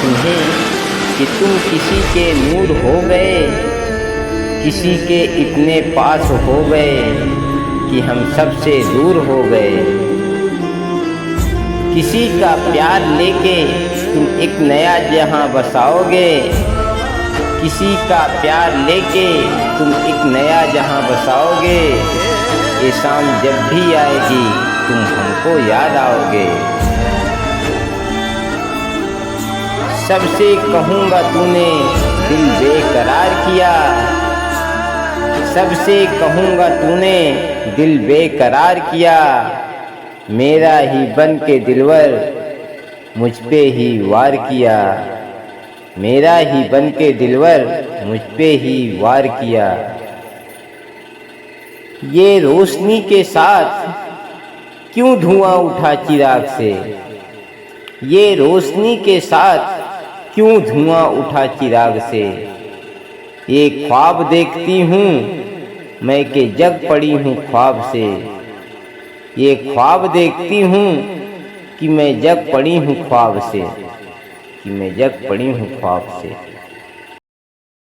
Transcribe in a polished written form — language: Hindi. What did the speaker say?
तुम्हें कि तुम किसी के नूर हो गए, किसी के इतने पास हो गए कि हम सबसे दूर हो गए। किसी का प्यार लेके तुम एक नया जहां बसाओगे, किसी का प्यार लेके तुम एक नया जहां बसाओगे। ये शाम जब भी आएगी तुम हमको याद आओगे। सबसे कहूँगा तूने दिल बेकरार किया, सबसे कहूँगा तूने दिल बेकरार किया। मेरा ही बन के दिलवर मुझ पे ही वार किया, मेरा ही बन के दिलवर मुझ पे ही वार किया। ये रोशनी के साथ क्यों धुआं उठा चिराग से, ये रोशनी के साथ क्यों धुआं उठा चिराग से। ये ख्वाब देखती हूँ मैं कि जग पड़ी हूँ ख्वाब से, ये ख्वाब देखती हूँ कि मैं जग पड़ी हूँ ख्वाब से, कि मैं जग पड़ी हूँ ख्वाब से।